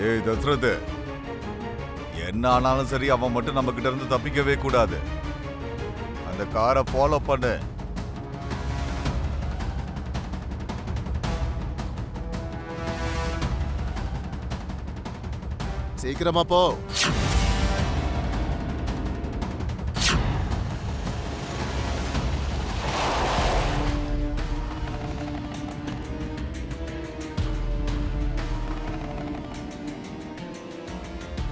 ஏய் தசரத், என்ன ஆனாலும் சரி அவன் மட்டும் நம்ம கிட்ட இருந்து தப்பிக்கவே கூடாது. அந்த காரை ஃபாலோ பண்ணு. சீக்கிரமா போ.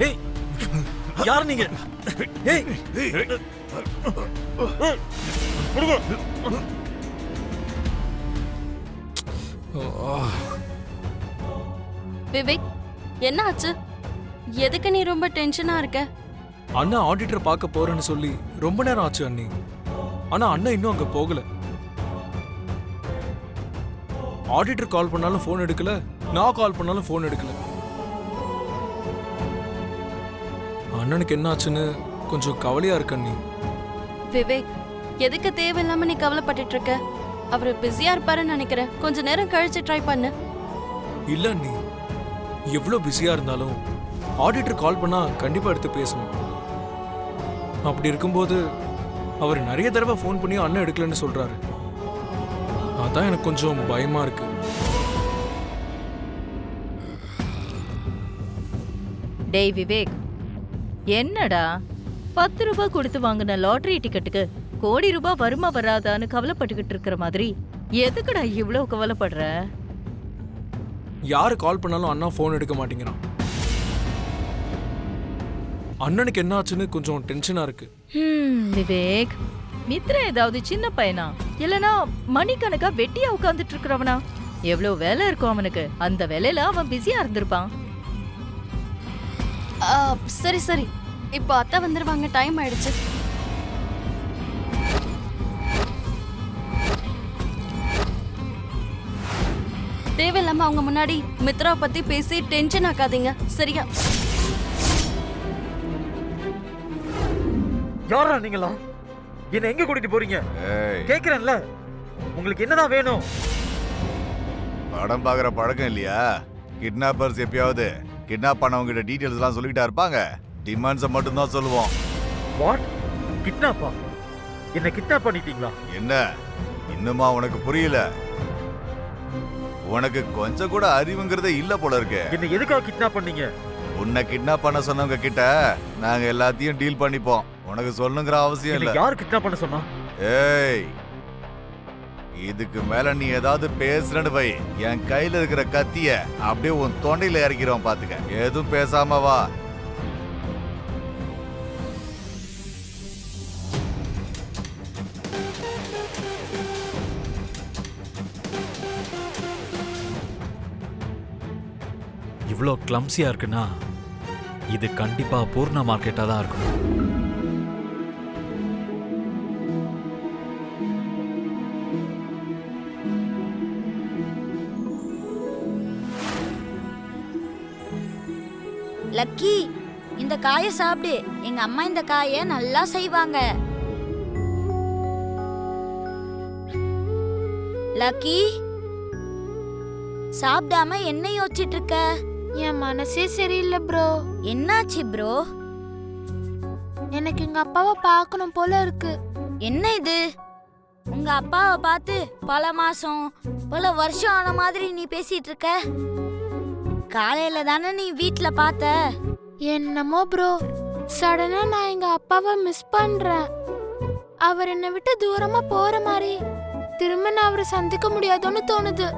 ஏய், யார் நீங்க? ஏய், விவேக், என்ன ஆச்சு? எதுக்கு நீ ரொம்ப டென்ஷனா இருக்க? அண்ணா ஆடிட்டர் பார்க்க போறேன்னு சொல்லி ரொம்ப நேரம் ஆச்சு அண்ணி. ஆனா அண்ணா இன்னும் அங்க போகல. ஆடிட்டர் கால் பண்ணாலும் போன் எடுக்கல, நான் கால் பண்ணாலும் போன் எடுக்கல. அண்ணனுக்கு என்ன ஆச்சுன்னு கொஞ்சம் கவலையா இருக்கு அண்ணி. விவேக், எதுக்கு தேவையில்லாம நீ கவலைப்பட்டுட்டு இருக்க? அவரு பிஸியா இருப்பாருன்னு நினைக்கிறேன். கொஞ்ச நேரம் கழிச்சு ட்ரை பண்ணு. இல்ல அண்ணி, எவ்வளவு பிஸியா இருந்தாலும் ஆடிட்டர் கால் பண்ணா கண்டிப்பா எடுத்து பேசணும். அப்படி இருக்கும்போது அவர் நிறைய தடவை ஃபோன் பண்ணி அண்ணன் எடுக்கலன்னு சொல்றாரு. அதான் எனக்கு கொஞ்சம் பயமா இருக்கு. டேய் விவேக், என்னடா 10 ரூபாய் கொடுத்து வாங்கின லாட்டரி டிக்கெட்டுக்கு கோடி ரூபாய் வருமா வராதான்னு கவலைப்பட்டுக்கிட்டு இருக்கிற மாதிரி எதுக்குடா இவ்வளவு கவலைப்படுற? யாரு கால் பண்ணாலும் அண்ணா ஃபோன் எடுக்க மாட்டேங்கிறான். அண்ணனுக்கு என்ன ஆச்சுன்னு கொஞ்சம் டென்ஷனா இருக்கு. விவேக், மித்ரா ஏதாவது சின்ன பையனா இல்லனா மணிக்கணக்கா வெட்டியா உட்கார்ந்துட்டு இருக்கிறவனா? எவ்வளவு வேலை இருக்கும் அவனுக்கு. அந்த வேலையில அவன் பிஸியா இருந்திருப்பான். சரி சரி, இப்போ அத்தை வந்துருவாங்க, டைம் ஆயிடுச்சு. தேவையில்லாம அவங்க முன்னாடி மித்ரா பத்தி பேசி டென்ஷன் ஆக்காதீங்க, சரியா? யாரா நீங்களா? என்ன எங்க கூட்டிட்டு போறீங்க? கேக்குறேன்ல, உங்களுக்கு என்னதான் வேணும்? படம் பாக்குற பழக்கம் இல்லையா? கிட்னாப்பர்ஸ் எப்பயாவது கிட்னாப் பண்ணவங்க கிட்ட டீடைல்ஸ் எல்லாம் சொல்லிக்கிட்டா இருப்பாங்க. டிமாண்ட்ஸை மட்டும் தான் சொல்லுவோம். வாட்? கிட்னாப்பா? என்ன கிட்னாப் பண்ணிட்டீங்களா? என்ன இன்னுமா உனக்கு புரியல? உனக்கு கொஞ்சம் கூட அறிவுங்கிறதே இல்ல போல இருக்கு. என்ன எதுக்காக கிட்னாப் பண்ணீங்க? உன்னை கிட்னாப் பண்ண சொன்னவங்க கிட்ட நாங்க எல்லாத்தையும் டீல் பண்ணிப்போம். உனக்கு சொல்லணுங்கிற அவசியம் இல்ல. யார் கிட்னாப் பண்ண சொன்னா? ஏய், இதுக்கு மேல நீ ஏதாவது பேசுறன்னு வை, என் கையில இருக்கிற கத்திய அப்படியே உன் தொண்டையில இறக்கிறோம் பாத்துக்க. எதுவும் பேசாம வா. இவ்வளோ கிளம்ஸியா இருக்குன்னா இது கண்டிப்பா பூர்ணா மார்க்கெட்டா தான் இருக்கணும். லக்கி, இந்த காயை சாப்பிடு. எங்க அம்மா இந்த காயை நல்லா செய்வாங்க. லக்கி, சாப்பிடாம என்ன யோசிச்சிட்டு இருக்க? என் மனசே சரியில்லை ப்ரோ. என்னாச்சு ப்ரோ? எனக்கு எங்க அப்பாவை பார்க்கணும் போல இருக்கு. என்ன இது? உங்க அப்பாவை பார்த்து பல மாசம் பல வருஷம் ஆன மாதிரி நீ பேசிட்டு இருக்க. காலையில தானே நீ வீட்ல பார்த்த. என்னமோ ப்ரோ, சடனா நான் எங்க அப்பாவை மிஸ் பண்றேன். அவர் என்னை விட்டு தூரமா போற மாதிரி திரும்ப நான் அவரை சந்திக்க முடியாதோன்னு தோணுது.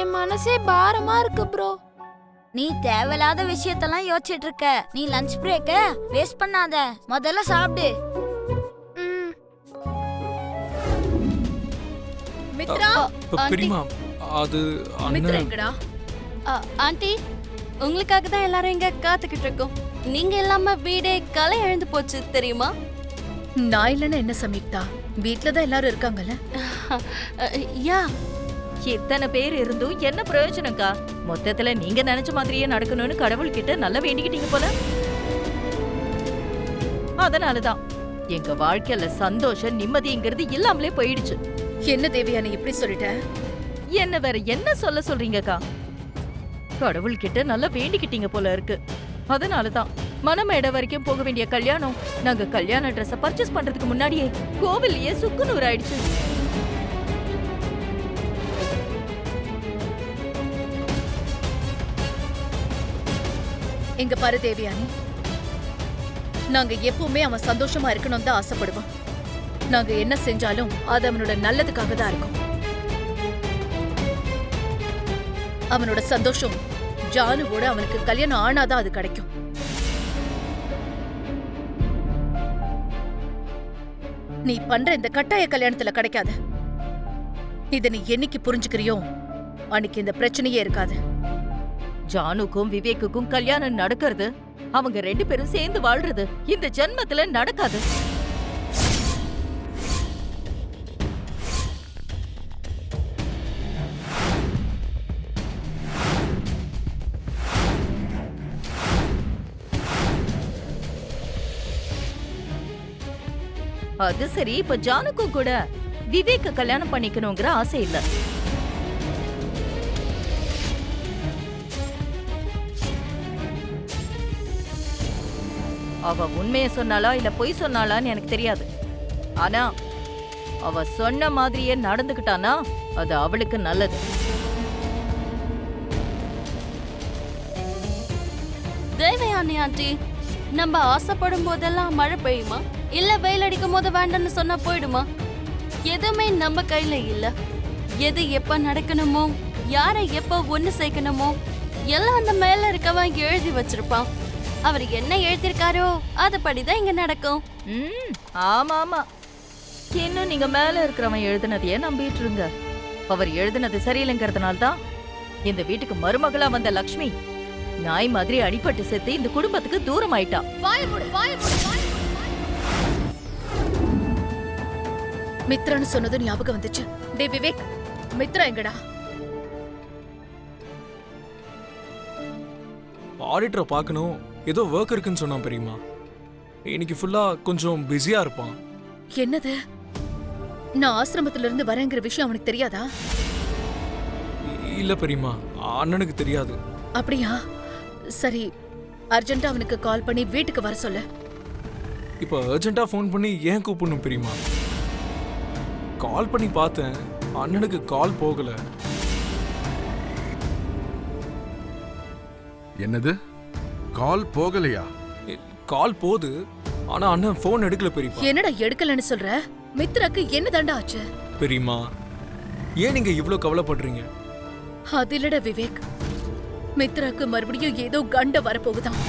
என் மனசே பாரமா இருக்கு ப்ரோ. நீ தேவையில்லாத விஷயத்தெல்லாம் யோசிச்சுட்டு இருக்க. நீ லஞ்ச் பிரேக்க வேஸ்ட் பண்ணாத, முதல்ல சாப்பிடு. மித்ரா, பெரியமா, அது மித்ரா அண்ணன். எங்கடா? ஆண்டி, உங்களுக்காக தான் எல்லாரும் இங்க காத்துக்கிட்டு இருக்கோம். நீங்க இல்லாம வீடே கலை எழுந்து போச்சு தெரியுமா? நான் இல்லைன்னா என்ன சமீக்தா, வீட்ல தான் எல்லாரும் இருக்காங்கல்ல. யா, இத்தனை பேர் இருந்தும் என்ன பிரயோஜனம்க்கா? மொத்தத்துல நீங்க நினைச்ச மாதிரியே நடக்கணும்னு கடவுள்கிட்ட நல்லா வேண்டிக்கிட்டீங்க போல. அதனாலதான் எங்க வாழ்க்கையில சந்தோஷம் நிம்மதிங்கிறது இல்லாமலே போயிடுச்சு. என்ன தேவியா நீ இப்படி சொல்லிட்ட? என்ன வேற என்ன சொல்ல சொல்றீங்கக்கா? கடவுள்கிட்ட நல்லா வேண்டிக்கிட்டீங்க போல இருக்கு. அதனாலதான் மணமேடை வரைக்கும் போக வேண்டிய கல்யாணம் நாங்க கல்யாண ட்ரெஸ் பர்ச்சேஸ் பண்றதுக்கு முன்னாடியே கோவில்லயே சுக்குநூறு ஆயிடுச்சு. எங்க பாரு தேவியானி, நாங்க எப்பவுமே அவன் சந்தோஷமா இருக்கணும் தான் ஆசைப்படுவோம். நாங்க என்ன செஞ்சாலும் அது அவனோட நல்லதுக்காக தான் இருக்கும். அவனோட சந்தோஷம் ஜானுவோட அவனுக்கு கல்யாணம் ஆனாதான் அது கிடைக்கும். நீ பண்ற இந்த கட்டாய கல்யாணத்துல கிடைக்காத. இத நீ என்னைக்கு புரிஞ்சுக்கிறியோ அன்னைக்கு இந்த பிரச்சனையே இருக்காது. ஜானுக்கும் விவேக்குக்கும் கல்யாணம் நடக்கிறது, அவங்க 2 பேரும் சேர்ந்து வாழ்றது இந்த ஜென்மத்துல நடக்காது. அது சரி, இப்ப ஜானுக்கும் கூட விவேக்க கல்யாணம் பண்ணிக்கணுங்கிற ஆசை இல்ல. அவ உண்மையை சொன்னாளா இல்ல பொய் சொன்னாளான்னு எனக்கு தெரியாது. ஆனா அவ சொன்ன மாதிரியே நடந்துக்கிட்டானா அது அவளுக்கு நல்லது. தேவயானி ஆண்டி, நம்ம ஆசைப்படும் போதெல்லாம் மழை பெய்யுமா இல்ல வெயில் அடிக்கும் போது வேண்டாம்னு சொன்னா போயிடுமா? எதுவுமே நம்ம கையில இல்ல. எது எப்ப நடக்கணுமோ, யாரை எப்ப ஒண்ணு சேர்க்கணுமோ எல்லாம் அந்த மேல இருக்கவன் எழுதி வச்சிருப்பான். அவர் என்ன எழுதியிருக்காரோ அதுபடிதான் இங்க நடக்கும். ஆமா ஆமா, இன்னும் நீங்க மேல இருக்கிறவன் எழுதுனதையே நம்பிட்டு இருங்க. அவர் எழுதுனது சரியில்லைங்கிறதுனால தான் இந்த வீட்டுக்கு மருமகளா வந்த லக்ஷ்மி நாய் மாதிரி அடிபட்டு செத்து இந்த குடும்பத்துக்கு தூரம் ஆயிட்டா. மித்ரான்னு சொன்னது ஞாபகம் வந்துச்சு. டே விவேக், மித்ரா எங்கடா? ஆடிட்டரை பார்க்கணும், ஏதோ ஒர்க் இருக்குன்னு சொன்னான் பெரியம்மா. இன்னைக்கு ஃபுல்லா கொஞ்சம் பிஸியா இருப்பான். என்னது? நான் ஆசிரமத்துல இருந்து வரேங்கிற விஷயம் அவனுக்கு தெரியாதா? இல்ல பெரியம்மா, அண்ணனுக்கு தெரியாது. அப்படியா? சரி, அர்ஜென்ட்டா அவனுக்கு கால் பண்ணி வீட்டுக்கு வர சொல்லு. இப்போ அர்ஜென்ட்டா ஃபோன் பண்ணி ஏன் கூப்பிடணும் பெரியம்மா? கால் பண்ணி பார்த்தேன், அண்ணனுக்கு கால் போகல. என்னது? கால் போகலையா? கால் போகுது, ஆனா அண்ணன் ஃபோன் எடுக்கல பெரியப்பா. என்னடா எடுக்கலன்னு சொல்ற? மித்ராக்கு என்ன தண்டா ஆச்சு? பெரியம்மா, ஏன் நீங்க இவ்ளோ கவலைப்படுறீங்க? அது இல்லடா விவேக், மித்ராக்கு மறுபடியும் ஏதோ கண்ட வரப்போகுதான்.